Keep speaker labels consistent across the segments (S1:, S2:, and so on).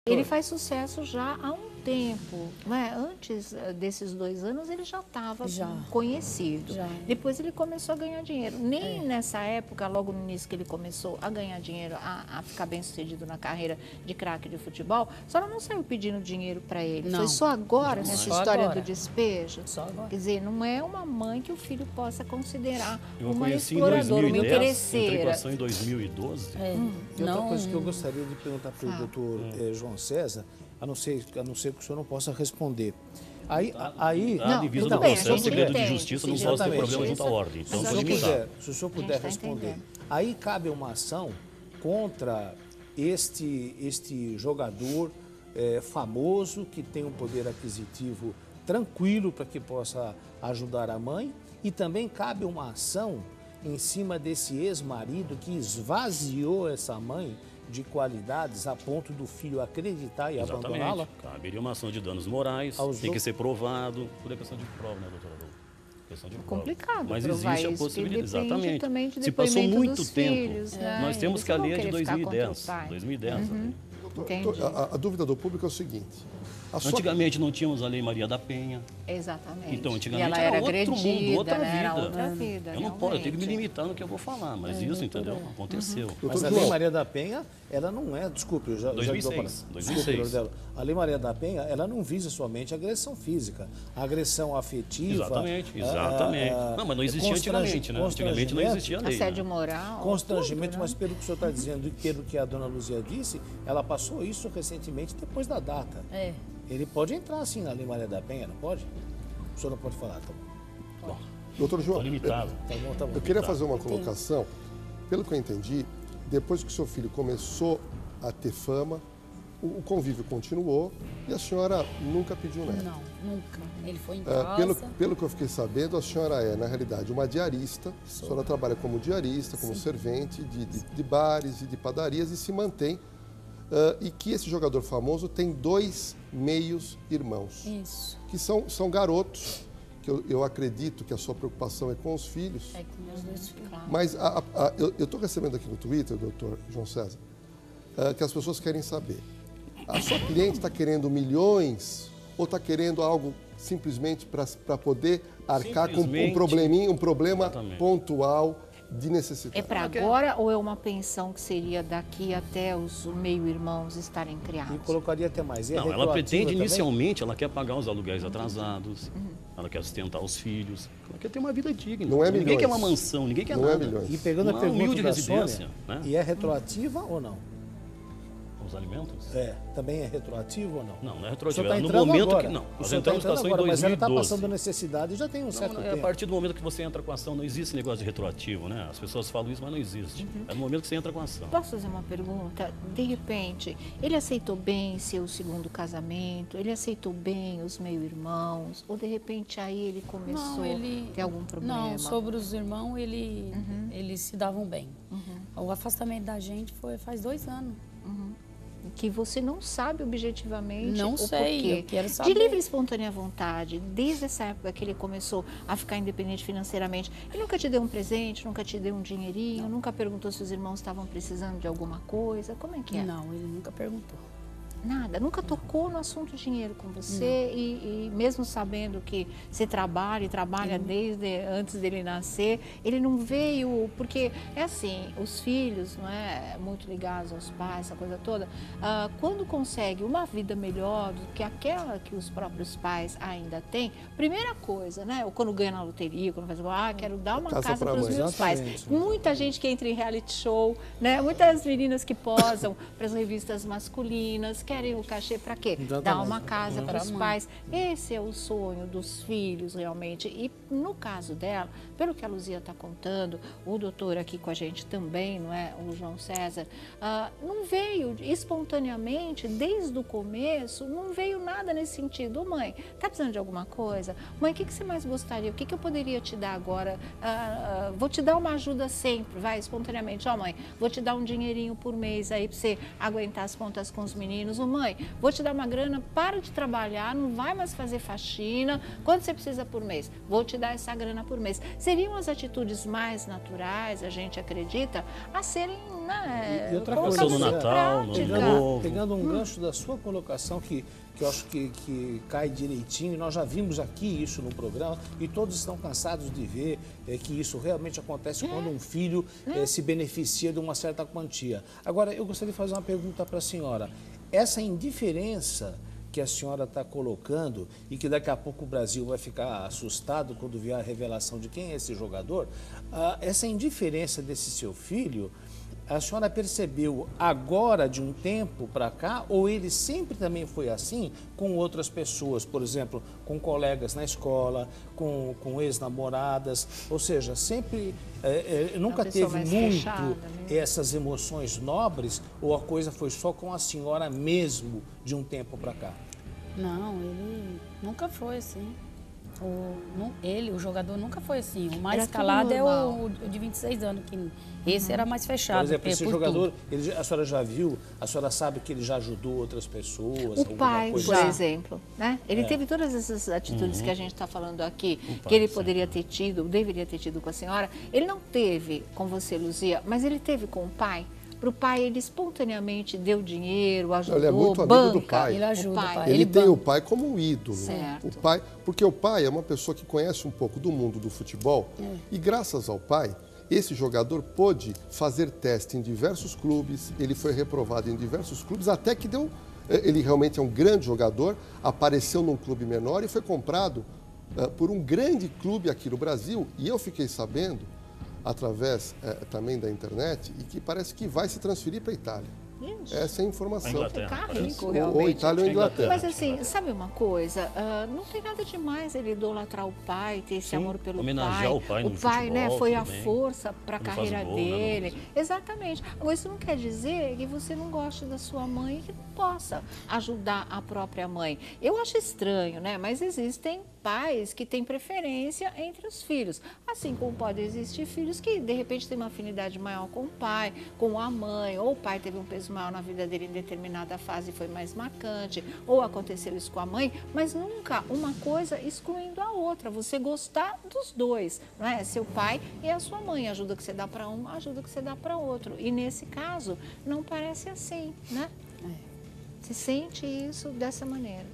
S1: Ele faz sucesso já há um tempo, né? Antes desses 2 anos ele já estava conhecido. Depois ele começou a ganhar dinheiro. Nem nessa época, logo no início que ele começou a ganhar dinheiro, a ficar bem sucedido na carreira de craque de futebol, a senhora não saiu pedindo dinheiro para ele. Não. Foi só agora, nessa história do despejo?
S2: Só agora.
S1: Quer dizer, não é uma mãe que o filho possa considerar uma
S3: exploradora,
S1: uma interesseira.
S3: Entrei com em 2012.
S4: E outra coisa que eu gostaria de perguntar para o doutor João César, a não ser que o senhor não possa responder.
S3: A divisa do processo, segredo de justiça, não posso ter problema junto à ordem. Então,
S4: se o senhor puder responder. Aí cabe uma ação contra este jogador famoso, que tem um poder aquisitivo tranquilo para que possa ajudar a mãe, e também cabe uma ação em cima desse ex-marido que esvaziou essa mãe de qualidades a ponto do filho acreditar e abandoná-la?
S3: Caberia uma ação de danos morais, tem que ser provado. Tudo é questão de prova, né, doutora Dô? Questão de prova.
S1: Complicado.
S3: Mas existe a possibilidade, exatamente.
S1: Também de
S3: se passou muito tempo,
S1: filhos, né?
S3: Nós temos que a lei é de 2010.
S5: A dúvida do público é o seguinte.
S3: Antigamente não tínhamos a Lei Maria da Penha.
S1: Exatamente.
S3: Então, antigamente era outro mundo, outra vida.
S1: Era outra vida.
S3: Eu não posso, eu tenho que me limitar no que eu vou falar, mas isso, entendeu? Aconteceu.
S4: Mas a Lei Maria da Penha, ela não é, desculpe, eu já
S3: 2006.
S4: Desculpe, a Lei Maria da Penha, ela não visa somente a agressão física, a agressão afetiva.
S3: Exatamente. Não, mas não existia antigamente, né? Antigamente não existia a lei.
S1: Assédio moral.
S4: Constrangimento,
S1: tudo, né?
S4: Mas pelo que o senhor está dizendo e pelo que a dona Luzia disse, ela passou isso recentemente depois da data. Ele pode entrar assim na Lei Maria da Penha, não pode? O senhor não pode falar, tá bom.
S5: Doutor João,
S3: limitado.
S4: Tá bom.
S5: Eu queria fazer uma colocação. Pelo que eu entendi, depois que o seu filho começou a ter fama, o convívio continuou e a senhora nunca pediu nada.
S2: Não, nunca. Ele foi em casa.
S5: Pelo que eu fiquei sabendo, a senhora é, na realidade, uma diarista. A senhora trabalha como diarista, como servente de bares e de padarias e se mantém. E que esse jogador famoso tem 2 meios-irmãos.
S2: Isso.
S5: Que são garotos, que eu acredito que a sua preocupação é com os filhos.
S2: É com meus 2 filhos.
S5: Mas eu estou recebendo aqui no Twitter, doutor João César, que as pessoas querem saber. A sua cliente está querendo milhões ou está querendo algo simplesmente para poder arcar com um problema pontual de necessidade?
S1: É para agora ou é uma pensão que seria daqui até os meio-irmãos estarem criados?
S4: E colocaria até mais.
S3: Não, ela pretende inicialmente, ela quer pagar os aluguéis atrasados, ela quer sustentar os filhos, ela quer ter uma vida digna.
S5: Não é milhões.
S3: Ninguém quer uma mansão, ninguém quer nada.
S5: Milhões.
S4: E pegando a pergunta da
S3: residência,
S4: Sônia, e é retroativa ou não?
S3: Os alimentos?
S4: Também é retroativo ou não?
S3: Não é retroativo.
S4: Tá
S3: no momento
S4: agora.
S3: que não.
S4: O
S3: Nós
S4: senhor está
S3: entramos com a
S4: entrando
S3: ação em
S4: agora,
S3: 2012.
S4: mas ela está passando necessidade e já tem um certo tempo.
S3: A partir do momento que você entra com a ação, não existe negócio de retroativo, né? As pessoas falam isso, mas não existe. É no momento que você entra com a ação.
S1: Posso fazer uma pergunta? De repente, ele aceitou bem seu segundo casamento? Ele aceitou bem os meio-irmãos? Ou de repente aí ele começou a ter algum problema?
S2: Não, sobre os irmãos, eles se davam bem. O afastamento da gente foi faz 2 anos.
S1: Que você não sabe objetivamente
S2: não
S1: o
S2: sei,
S1: porquê.
S2: eu quero saber.
S1: De livre e espontânea vontade, desde essa época que ele começou a ficar independente financeiramente, ele nunca te deu um presente, nunca te deu um dinheirinho, nunca perguntou se os irmãos estavam precisando de alguma coisa? Como é que é?
S2: Não, ele nunca perguntou.
S1: Nada, nunca tocou no assunto dinheiro com você e mesmo sabendo que você trabalha e trabalha desde antes dele nascer, ele não veio, porque é assim, os filhos, não é, muito ligados aos pais, essa coisa toda, quando consegue uma vida melhor do que aquela que os próprios pais ainda têm, primeira coisa, né, ou quando ganha na loteria, quando faz, quero dar uma casa para os meus pais. Muita gente que entra em reality show, né, muitas meninas que posam para as revistas masculinas, querem o cachê para quê? Dar uma casa para os pais. Esse é o sonho dos filhos, realmente. E no caso dela, pelo que a Luzia está contando, o doutor aqui com a gente também, não é? O João César, não veio espontaneamente, desde o começo, não veio nada nesse sentido. Ô, mãe, tá precisando de alguma coisa? Mãe, o que você mais gostaria? O que eu poderia te dar agora? Vou te dar uma ajuda sempre, vai, espontaneamente. Ó, mãe, vou te dar um dinheirinho por mês aí para você aguentar as contas com os meninos. mesmo, mãe? Vou te dar uma grana, para de trabalhar, não vai mais fazer faxina. Quanto você precisa por mês? Vou te dar essa grana por mês. Seriam as atitudes mais naturais, a gente acredita, a serem, né,
S4: e outra coisa,
S3: no Natal, no Ano Novo.
S4: Pegando um gancho da sua colocação, que eu acho que cai direitinho, nós já vimos aqui isso no programa e todos estão cansados de ver que isso realmente acontece quando um filho se beneficia de uma certa quantia. Agora, eu gostaria de fazer uma pergunta para a senhora. Essa indiferença que a senhora está colocando e que daqui a pouco o Brasil vai ficar assustado quando vier a revelação de quem é esse jogador, essa indiferença desse seu filho, a senhora percebeu agora de um tempo para cá ou ele sempre também foi assim com outras pessoas, por exemplo, com colegas na escola, com ex-namoradas, ou seja, sempre nunca teve muito essas emoções nobres ou a coisa foi só com a senhora mesmo de um tempo para cá?
S2: Não, ele nunca foi assim. O jogador nunca foi assim. O mais calado é o de 26 anos, que esse era mais fechado.
S4: Por exemplo, esse jogador, a senhora já viu, a senhora sabe que ele já ajudou outras pessoas?
S1: O pai, por exemplo, né? Ele teve todas essas atitudes que a gente está falando aqui, que ele poderia ter tido, deveria ter tido com a senhora. Ele não teve com você, Luzia, mas ele teve com o pai. Para o pai, ele espontaneamente deu dinheiro, ajudou,
S5: ele é muito
S2: banca,
S5: amigo do pai.
S2: Ele ajuda o pai.
S5: Ele tem o pai como um ídolo.
S1: Certo.
S5: O pai, porque o pai é uma pessoa que conhece um pouco do mundo do futebol e graças ao pai, esse jogador pôde fazer teste em diversos clubes, ele foi reprovado em diversos clubes, até que deu... Ele realmente é um grande jogador, apareceu num clube menor e foi comprado por um grande clube aqui no Brasil. E eu fiquei sabendo, através também da internet, e que parece que vai se transferir para a Itália. Essa é a informação.
S1: Ficar rico, realmente.
S5: Ou Itália ou Inglaterra.
S1: Mas assim, sabe uma coisa? Não tem nada demais ele idolatrar o pai, ter esse amor pelo
S3: homenagear o pai no
S1: pai, né,
S3: futebol,
S1: foi a
S3: também.
S1: força para a carreira
S3: gol,
S1: dele.
S3: né,
S1: Exatamente. Agora, isso não quer dizer que você não goste da sua mãe e que não possa ajudar a própria mãe. Eu acho estranho, né? Mas existem pais que têm preferência entre os filhos. Assim como pode existir filhos que, de repente, têm uma afinidade maior com o pai, com a mãe, ou o pai teve um peso maior na vida dele em determinada fase e foi mais marcante, ou aconteceu isso com a mãe, mas nunca uma coisa excluindo a outra. Você gostar dos dois, não é? Seu pai e a sua mãe. Ajuda que você dá para um, ajuda que você dá para outro. E nesse caso, não parece assim, né? Você sente isso dessa maneira.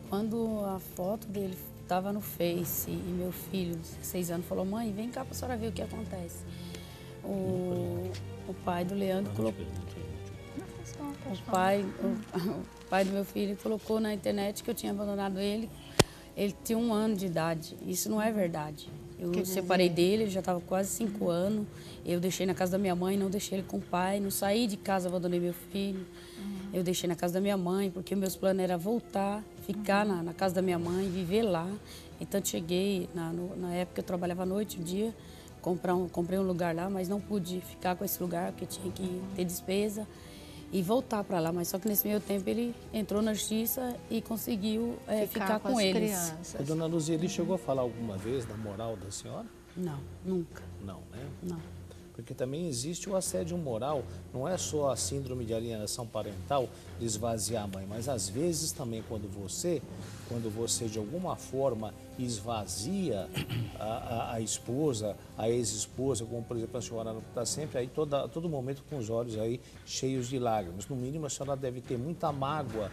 S2: Quando a foto dele estava no Face e meu filho, de 6 anos, falou: mãe, vem cá para a senhora ver o que acontece. O pai do Leandro colocou. O pai do meu filho colocou na internet que eu tinha abandonado ele. Ele tinha 1 ano de idade. Isso não é verdade. Eu separei dele, ele já estava quase 5 anos. Eu deixei na casa da minha mãe, não deixei ele com o pai. Não saí de casa, abandonei meu filho. Eu deixei na casa da minha mãe, porque meus planos era voltar, ficar na casa da minha mãe, viver lá. Então, cheguei, na época eu trabalhava à noite, dia, comprei um lugar lá, mas não pude ficar com esse lugar, porque tinha que ter despesa e voltar para lá. Mas só que nesse meio tempo ele entrou na justiça e conseguiu ficar com eles.
S4: A dona Luzia, ele chegou a falar alguma vez da moral da senhora?
S2: Não, nunca.
S4: Não, né?
S2: Não.
S4: Porque também existe o assédio moral, não é só a síndrome de alienação parental de esvaziar a mãe, mas às vezes também quando você de alguma forma esvazia a esposa, a ex-esposa, como por exemplo a senhora está sempre aí todo momento com os olhos aí cheios de lágrimas, no mínimo a senhora deve ter muita mágoa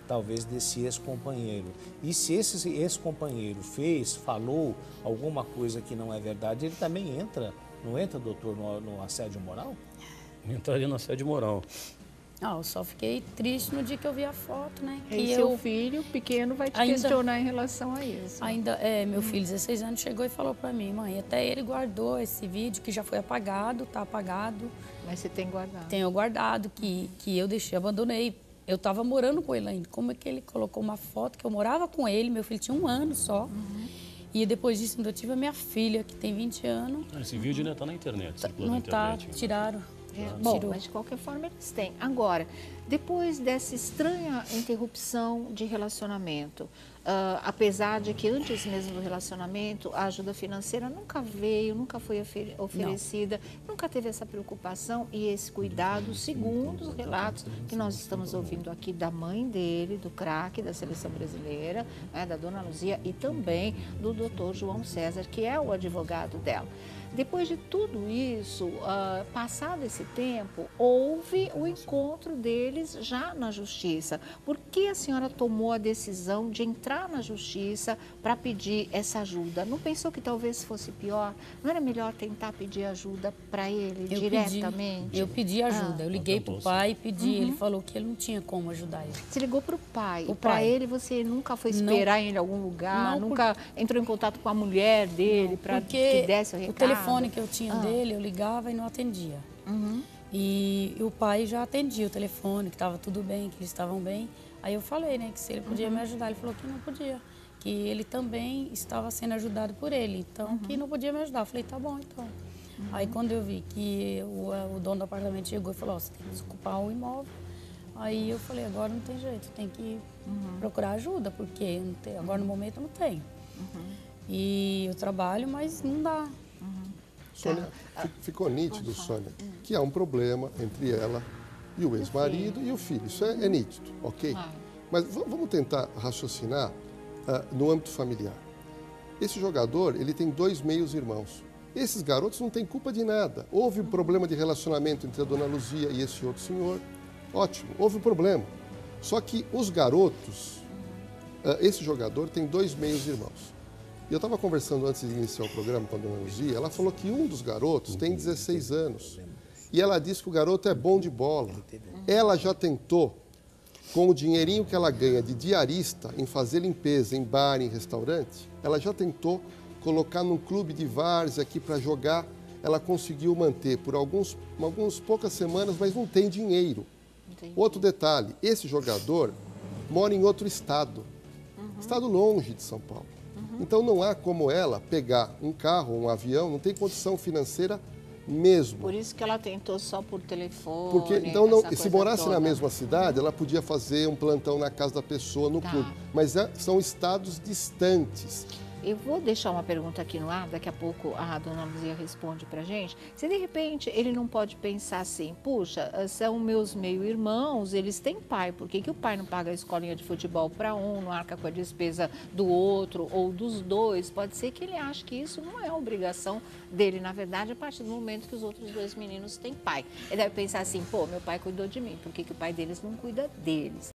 S4: talvez desse ex-companheiro. E se esse ex-companheiro falou alguma coisa que não é verdade, ele também entra. Não entra, doutor, no assédio moral?
S3: Entraria no assédio moral.
S2: Eu só fiquei triste no dia que eu vi a foto, né?
S1: E seu filho pequeno vai te questionar em relação a isso.
S2: Meu filho, 16 anos, chegou e falou pra mim: mãe, até ele guardou esse vídeo que já foi apagado, tá apagado.
S1: Mas você tem guardado?
S2: Tenho guardado, que eu deixei, abandonei. Eu estava morando com ele ainda. Como é que ele colocou uma foto que eu morava com ele, meu filho tinha 1 ano só. E depois disso, eu tive a minha filha, que tem 20 anos.
S3: Esse vídeo ainda está na internet, circula
S2: não
S3: na internet.
S2: Tiraram.
S1: Bom, mas de qualquer forma eles têm. Agora, Depois dessa estranha interrupção de relacionamento, apesar de que antes mesmo do relacionamento, a ajuda financeira nunca veio, nunca foi oferecida, nunca teve essa preocupação e esse cuidado, segundo os relatos que nós estamos ouvindo aqui da mãe dele, do craque da seleção brasileira, né, da dona Luzia, e também do doutor João César, que é o advogado dela. Depois de tudo isso, passado esse tempo, houve o encontro deles já na justiça. Por que a senhora tomou a decisão de entrar na justiça para pedir essa ajuda? Não pensou que talvez fosse pior? Não era melhor tentar pedir ajuda para ele diretamente?
S2: Eu pedi ajuda. Eu liguei para o pai e pedi. Ele falou que ele não tinha como ajudar ele.
S1: Você ligou para o pai? Para ele você nunca foi esperar em algum lugar? Nunca entrou em contato com a mulher dele para que desse o recado?
S2: O telefone que eu tinha dele, eu ligava e não atendia. E o pai já atendia o telefone, que estava tudo bem, que eles estavam bem. Aí eu falei, né, que se ele podia me ajudar. Ele falou que não podia, que ele também estava sendo ajudado por ele, então que não podia me ajudar. Eu falei, tá bom, então. Aí quando eu vi que o dono do apartamento chegou e falou, você tem que desocupar o imóvel. Aí eu falei, agora não tem jeito, tem que procurar ajuda, porque não tem, agora no momento eu não tenho. E eu trabalho, mas não dá.
S5: Sônia, ficou nítido, Sônia, que há um problema entre ela e o ex-marido e o filho. Isso é nítido, ok? Mas vamos tentar raciocinar no âmbito familiar. Esse jogador, ele tem 2 meios-irmãos. Esses garotos não têm culpa de nada. Houve um problema de relacionamento entre a dona Luzia e esse outro senhor. Ótimo, houve um problema. Só que os garotos, esse jogador tem 2 meios-irmãos. E eu estava conversando antes de iniciar o programa com a dona Luzia, ela falou que um dos garotos tem 16 anos. E ela disse que o garoto é bom de bola. Ela já tentou, com o dinheirinho que ela ganha de diarista, em fazer limpeza em bar, em restaurante, ela já tentou colocar num clube de várzea aqui para jogar. Ela conseguiu manter por algumas poucas semanas, mas não tem dinheiro. Outro detalhe, esse jogador mora em outro estado longe de São Paulo. Então não há como ela pegar um carro, um avião, não tem condição financeira mesmo.
S1: Por isso que ela tentou só por telefone.
S5: Porque então se morasse na mesma cidade, ela podia fazer um plantão na casa da pessoa, no clube. Mas são estados distantes.
S1: Eu vou deixar uma pergunta aqui no ar, daqui a pouco a dona Luzia responde pra gente. Se de repente ele não pode pensar assim, puxa, são meus meio-irmãos, eles têm pai, por que o pai não paga a escolinha de futebol para um, não arca com a despesa do outro ou dos dois? Pode ser que ele ache que isso não é obrigação dele, na verdade, a partir do momento que os outros 2 meninos têm pai. Ele deve pensar assim, pô, meu pai cuidou de mim, por que o pai deles não cuida deles?